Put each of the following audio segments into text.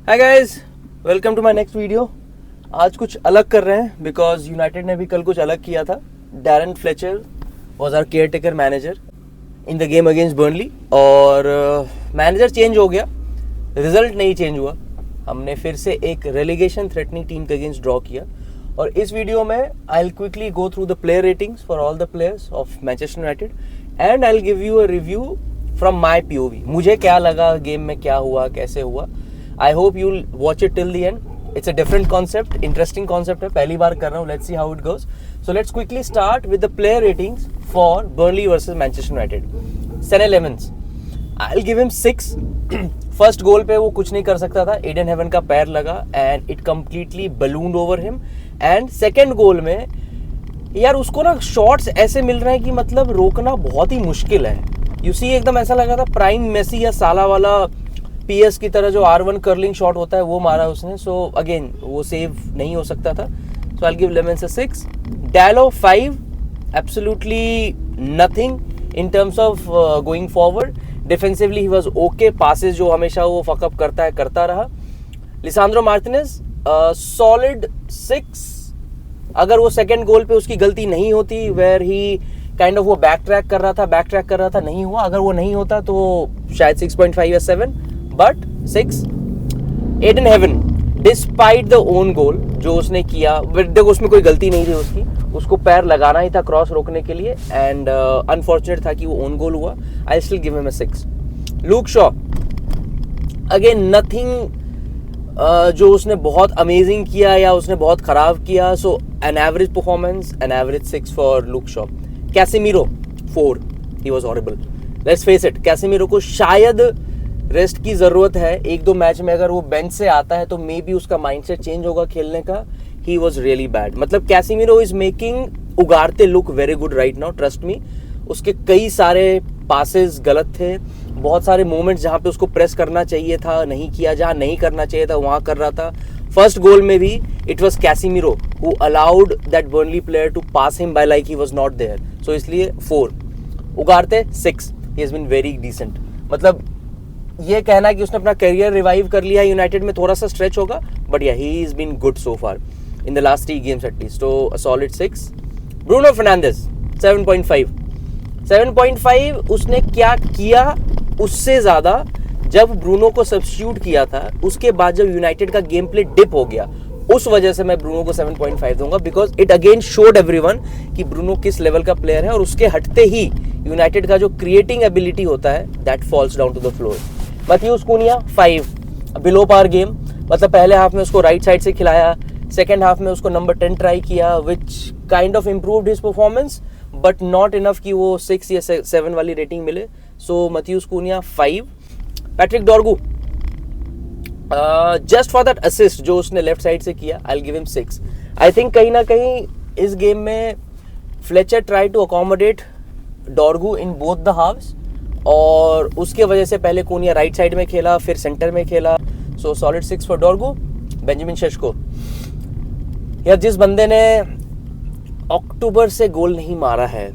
Hi guys, welcome to my next video. आज कुछ अलग कर रहे हैं बिकॉज यूनाइटेड ने भी कल कुछ अलग किया था। Darren Fletcher was our caretaker manager in the game against Burnley और मैनेजर चेंज हो गया, रिजल्ट नहीं चेंज हुआ। हमने फिर से एक रेलीगेशन थ्रेटनिंग टीम के अगेंस्ट ड्रॉ किया और इस वीडियो में I will quickly go through the player ratings for all the players of Manchester United and I will give you a review from my POV। मुझे क्या लगा, game में क्या हुआ, कैसे हुआ। I hope you'll watch it till the end. It's a different concept, interesting concept है, पहली बार कर रहा हूँ. Let's see how it goes. So let's quickly start with the player ratings for Burnley versus Manchester United. Sen Lemons, I'll give him 6. First goal पे वो कुछ नहीं कर सकता था. Eden Heaven का पैर लगा and it completely ballooned over him. And second goal में यार उसको ना शॉट्स ऐसे मिल रहे हैं कि मतलब रोकना बहुत ही मुश्किल है. You see एकदम ऐसा लगा था प्राइम मेसी या साला वाला PS की तरह जो R1 कर्लिंग शॉट होता है वो मारा उसने. सो अगेन वो सेव नहीं हो सकता था. So I give Lammens 6. Diallo 5. Absolutely nothing in terms of going forward. Defensively he was okay. Passes जो हमेशा वो फकअप करता है करता रहा. Lisandro Martinez solid 6. अगर वो सेकेंड गोल पे उसकी गलती नहीं होती वेयर ही काइंड ऑफ वो बैक ट्रैक कर रहा था नहीं हुआ. अगर वो नहीं होता तो शायद 6.5 या 7. But 6. Ayden Heaven despite the own goal जो उसने किया, देखो उसमें कोई गलती नहीं थी उसकी, उसको पैर लगाना ही था क्रॉस रोकने के लिए एंड अनफॉर्चुनेट था कि वो ओन गोल हुआ. I still give him a 6. Luke Shaw again nothing जो उसने बहुत अमेजिंग किया या उसने बहुत खराब किया. So an average performance, an average 6 for Luke Shaw. Casemiro 4. He was horrible. Let's face it, Casemiro को शायद रेस्ट की जरूरत है. 1-2 मैच में अगर वो बेंच से आता है तो मे बी उसका माइंडसेट चेंज होगा खेलने का. He was really bad. मतलब Casemiro is making Ugarte look very good right now, trust me. उसके कई सारे पासेस गलत थे, बहुत सारे मोमेंट्स जहां पे उसको प्रेस करना चाहिए था नहीं किया, जहां नहीं करना चाहिए था वहां कर रहा था. फर्स्ट गोल में भी it was Casemiro who allowed that Burnley player to pass him by like he was not there. So इसलिए 4. Ugarte 6. He has been very decent. मतलब ये कहना कि उसने अपना करियर रिवाइव कर लिया यूनाइटेड में थोड़ा सा स्ट्रेच होगा, but yeah he is been good so far in the last 3 games at least. तो अ सॉलिड 6. Bruno Fernandes 7.5. 7.5. उसने क्या किया उससे ज्यादा जब ब्रूनो को सब्स्टिट्यूट किया था उसके बाद जब यूनाइटेड का गेम प्ले डिप हो गया, उस वजह से मैं ब्रूनो को 7.5 दूंगा. Because it again showed everyone कि ब्रूनो किस लेवल का प्लेयर है और उसके हटते ही यूनाइटेड का जो क्रिएटिंग एबिलिटी होता है that falls down to the floor. Matheus Cunha 5. Below par game. मतलब पहले हाफ में उसको राइट साइड से खिलाया, सेकेंड हाफ में उसको नंबर 10 ट्राई किया which kind of improved his performance but not enough कि वो 6 या 7 वाली रेटिंग मिले. So Matheus Cunha 5. Patrick Dorgu just for that assist जो उसने लेफ्ट साइड से किया, I will give him 6. I think कहीं ना कहीं इस गेम में Fletcher try to accommodate Dorgu in both the halves और उसके वजह से पहले कोनिया राइट साइड में खेला फिर सेंटर में खेला. So solid 6 for Dorgu. Benjamin Sesko यार जिस बंदे ने अक्टूबर से गोल नहीं मारा है,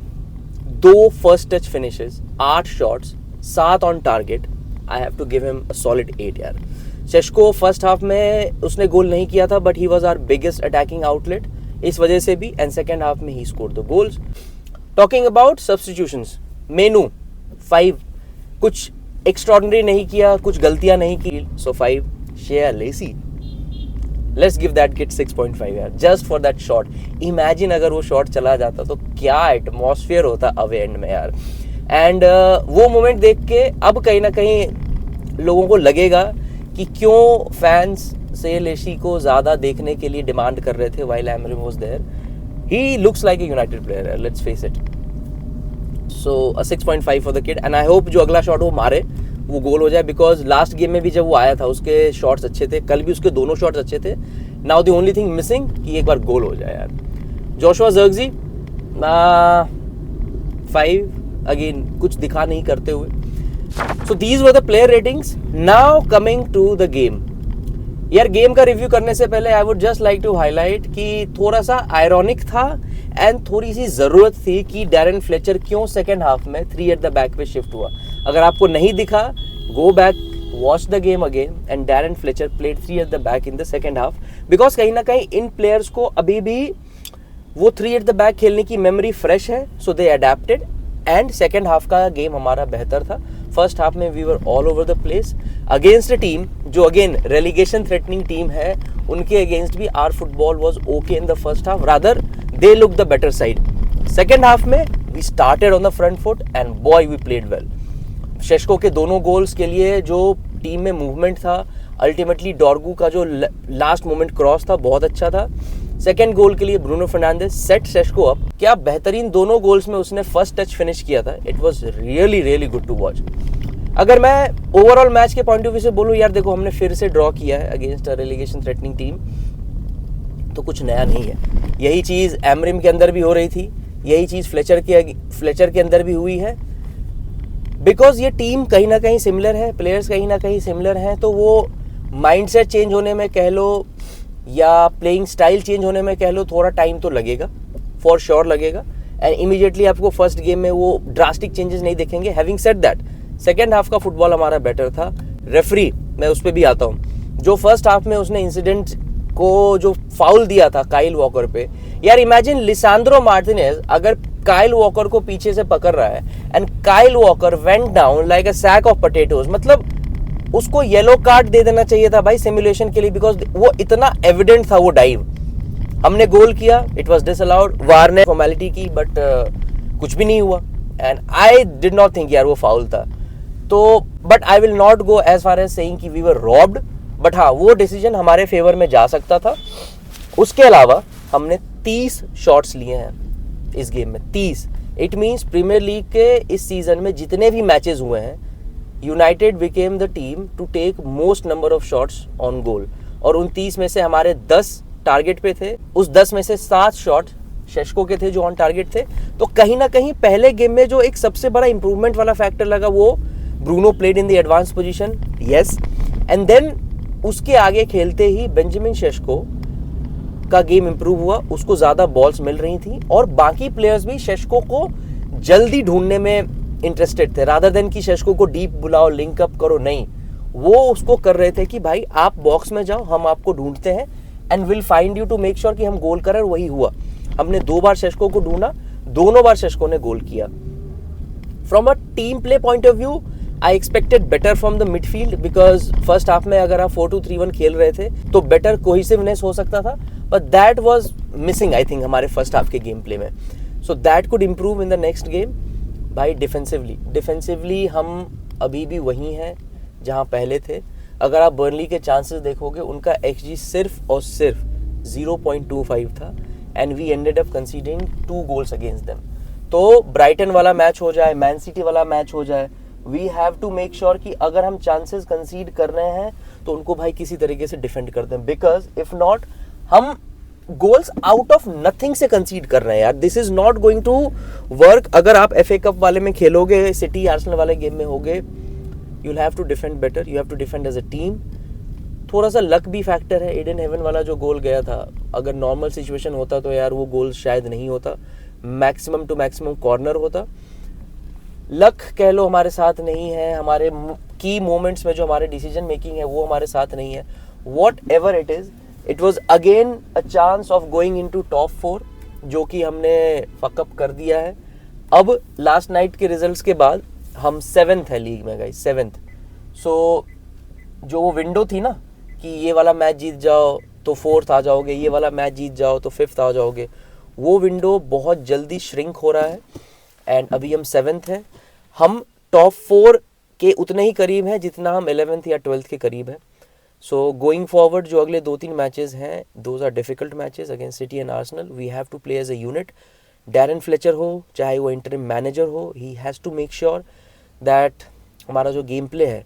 2 first touch finishes, 8 shots, 7 on target, I have to give him a solid 8 यार. शेशको फर्स्ट हाफ में उसने गोल नहीं किया था but he was our biggest attacking outlet इस वजह से भी एंड सेकेंड हाफ में he scored the goals. Talking about substitutions, Mainoo 5. कुछ एक्स्ट्राऑर्डिनरी नहीं किया, कुछ गलतियां नहीं की. So 5. Shea Lacey, let's give that kid 6.5 यार just for that shot. Imagine अगर वो शॉट चला जाता तो क्या एटमॉस्फेयर होता अवे एंड में यार. एंड वो मोमेंट देख के अब कहीं ना कहीं लोगों को लगेगा कि क्यों फैंस से लेसी को ज्यादा देखने के लिए डिमांड कर रहे थे while Amorim was there. He looks like a United player, let's face it. So 6.5 for the kid and I hope जो अगला शॉट वो मारे वो गोल हो जाए. बिकॉज लास्ट गेम में भी जब वो आया था उसके शॉट्स अच्छे थे, कल भी उसके दोनों शॉट्स अच्छे थे. Now the only thing missing कि एक बार गोल हो जाए यार. जोशुआ ज़र्क्ज़ी 5. अगेन कुछ दिखा नहीं करते हुए. So these were the player ratings. Now coming to the game. यार गेम का रिव्यू करने से पहले I would just like to highlight कि थोड़ा सा आयरॉनिक था एंड थोड़ी सी जरूरत थी कि डैरन फ्लेचर क्यों सेकेंड हाफ में 3 एट द बैक पे शिफ्ट हुआ. अगर आपको नहीं दिखा, go back watched the game again and Darren Fletcher played 3 at the back in the second half because कहीं ना कहीं इन प्लेयर्स को अभी भी वो 3 at the back खेलने की मेमोरी फ्रेश है, so they adapted and second half का गेम हमारा बेहतर था. फर्स्ट हाफ में we were all over the place against a team जो अगेन रेलीगेशन थ्रेटनिंग टीम है, उनके अगेंस्ट भी our football was okay in the first half, rather they look the better side. Second half में we started on the front foot and boy we played well. Sesko के दोनों goals के लिए जो team में movement था, ultimately डॉर्गू का जो लास्ट मोमेंट क्रॉस था बहुत अच्छा था. सेकेंड गोल के लिए ब्रूनो फर्नांडिस सेट शेश्को अप. क्या बेहतरीन दोनों गोल्स में उसने फर्स्ट टच फिनिश किया था. It was really really good to watch. अगर मैं ओवरऑल मैच के पॉइंट ऑफ व्यू से बोलूं, यार देखो हमने फिर से ड्रॉ किया है against a relegation threatening team, तो कुछ नया नहीं है. यही चीज़ एमरिम के अंदर भी हो रही थी, यही चीज़ फ्लेचर के अंदर भी हुई है. बिकॉज ये टीम कहीं ना कहीं सिमिलर है, प्लेयर्स कहीं ना कहीं सिमिलर हैं, तो वो माइंडसेट चेंज होने में कह लो या प्लेइंग स्टाइल चेंज होने में कह लो, थोड़ा टाइम तो लगेगा, फॉर श्योर लगेगा. एंड इमीडिएटली आपको फर्स्ट गेम में वो ड्रास्टिक चेंजेस नहीं दिखेंगे. Having said that, second half का फुटबॉल हमारा बेटर था. रेफरी, मैं उस पर भी आता हूँ, जो फर्स्ट हाफ में उसने इंसिडेंट को जो फाउल दिया था काइल वॉकर पे, यार इमेजिन लिसांड्रो मार्टिनेज अगर काइल वॉकर को पीछे से पकड़ रहा है and Kyle Walker went down like a sack of potatoes, मतलब उसको येलो कार्ड दे देना चाहिए था भाई सिमुलेशन के लिए, बिकॉज वो इतना एविडेंट था वो डाइव. हमने गोल किया, इट वाज डिसअलाउड, वार ने फॉर्मेलिटी की, बट कुछ भी नहीं हुआ and I did not think यार वो फाउल था. तो but I will not go as far as saying कि वी वर रॉब्ड, बट हाँ वो डिसीजन हमारे फेवर में जा सकता था. उसके अलावा हमने 30 शॉट्स लिए हैं इस गेम में, 30. इट मीन्स प्रीमियर लीग के इस सीजन में जितने भी मैचेस हुए हैं, United became the team to take most number of shots on goal. और उन 30 में से हमारे 10 टारगेट पे थे, उस 10 में से 7 शॉट शेश्को के थे जो ऑन टारगेट थे. तो कहीं ना कहीं पहले गेम में जो एक सबसे बड़ा इंप्रूवमेंट वाला फैक्टर लगा वो Bruno played in the advance position, yes. And then उसके आगे खेलते ही बेंजामिन शेश्को का गेम इंप्रूव हुआ, उसको ज़्यादा बॉल्स मिल रही थी और बाकी प्लेयर्स भी शेश्को को जल्दी ढूंढने में इंटरेस्टेड थे, रादर देन कि शेश्को को डीप बुलाओ, लिंक अप करो. नहीं, वो उसको कर रहे थे कि भाई आप बॉक्स में जाओ, हम आपको ढूंढते हैं and will find you to make sure कि हम गोल करें. वही हुआ. हमने 2 बार शेश्को को ढूंढा, दोनों बार शेश्को ने गोल किया. From a team play point of view I expected better from the midfield, because first half में अगर आप 4-2-3-1 खेल रहे थे तो बेटर कोहेसिवनेस हो सकता था, but that was missing I think हमारे फर्स्ट हाफ के गेम प्ले में. So that could improve in the next game. भाई डिफेंसिवली हम अभी भी वही हैं जहां पहले थे. अगर आप बर्नली के चांसेस देखोगे, उनका XG सिर्फ और सिर्फ 0.25 था and we ended up conceding 2 goals against them. तो ब्राइटन वाला मैच हो जाए, मैन सिटी वाला मैच हो जाए, we have to make sure कि अगर हम चांसेस कंसीड कर रहे हैं तो उनको भाई किसी तरीके से डिफेंड कर दें, बिकॉज इफ नॉट हम गोल्स आउट ऑफ नथिंग से कंसीड कर रहे हैं यार. This is not going to work. अगर आप FA कप वाले में खेलोगे, सिटी आर्सेनल वाले गेम में होगे, you will have to defend better, you have to defend as a team. थोड़ा सा लक भी फैक्टर है. ईडन हेवन वाला जो गोल गया था, अगर नॉर्मल सिचुएशन होता तो यार वो गोल शायद नहीं होता, मैक्सिमम टू मैक्सिमम कॉर्नर होता. लक कह लो हमारे साथ नहीं है, हमारे की मोमेंट्स में जो हमारे डिसीजन मेकिंग है वो हमारे साथ नहीं है. Whatever it is, it was again a chance of going into top 4, जो कि हमने फकअप कर दिया है. अब लास्ट नाइट के रिजल्ट्स के बाद हम 7th है लीग में गाइस, 7th. सो जो वो विंडो थी ना कि ये वाला मैच जीत जाओ तो 4th आ जाओगे, ये वाला मैच जीत जाओ तो 5th आ जाओगे, वो विंडो बहुत जल्दी श्रिंक हो रहा है. एंड अभी हम 7th है. हम टॉप 4 के उतने ही करीब हैं जितना हम 11th या 12th के करीब हैं. सो गोइंग फॉरवर्ड जो अगले 2-3 मैचेस हैं, those are difficult matches against City and Arsenal. We have to play as a unit. Darren Fletcher हो चाहे वो इंटरिम मैनेजर हो, he has to make sure that हमारा जो गेम प्ले है,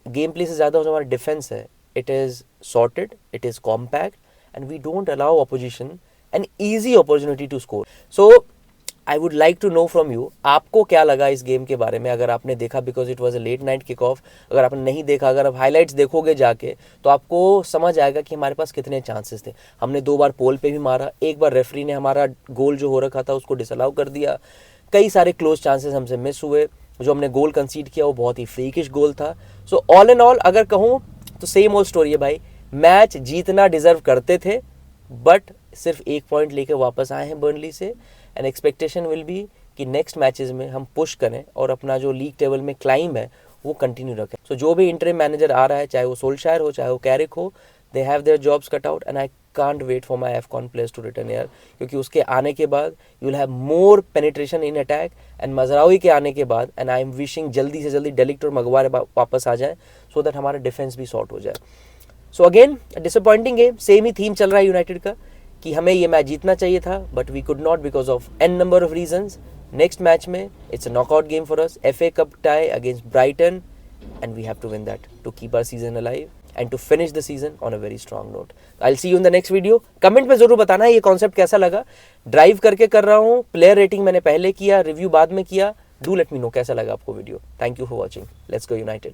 गेम प्ले से ज़्यादा जो हमारा डिफेंस है, it is sorted, it is compact and we don't allow opposition an easy opportunity to score. So I would like to know from you, आपको क्या लगा इस गेम के बारे में. अगर आपने देखा, because it was a late night kick off, अगर आपने नहीं देखा, अगर आप हाईलाइट्स देखोगे जाके तो आपको समझ आएगा कि हमारे पास कितने चांसेस थे. हमने 2 बार पोल पे भी मारा, एक बार रेफरी ने हमारा गोल जो हो रखा था उसको डिसअलाउ कर दिया, कई सारे क्लोज चांसेस हमसे मिस हुए. जो हमने गोल कंसीड किया वो बहुत ही फ्रीकिश गोल था. सो ऑल इन ऑल अगर कहूँ तो सेम ओल्ड स्टोरी है भाई. मैच जीतना डिजर्व करते थे, बट सिर्फ 1 पॉइंट लेके वापस आए हैं बर्नली से. एंड एक्सपेक्टेशन विल बी कि नेक्स्ट मैचेस में हम पुश करें और अपना जो लीग टेबल में क्लाइंब है वो कंटिन्यू रखें. सो जो भी इंटरिम मैनेजर आ रहा है, चाहे वो सोल्शायर हो चाहे वो कैरिक हो, they have their jobs cut out and I can't wait for my AFCON players to return यार. क्योंकि उसके आने के बाद you will have more penetration in attack. And Mazraoui के आने के बाद एंड आई एम विशिंग जल्दी से जल्दी डेलिक्ट और मगवार वापस आ जाए सो दैट हमारा डिफेंस भी सॉर्ट हो जाए. So again disappointing game. Same ही थीम चल रहा है यूनाइटेड का कि हमें ये मैच जीतना चाहिए था, but we could not because of an number of reasons. Next match में it's a knockout game for us, FA cup tie against Brighton, and we have to win that to keep our season alive and to finish the season on a very strong note. I'll see you in the next video. Comment में जरूर बताना ये concept कैसा लगा. Drive करके कर रहा हूँ, प्लेयर रेटिंग मैंने पहले किया, रिव्यू बाद में किया. डू लेट मी नो कैसा लगा आपको video. Thank you for watching. Let's go United.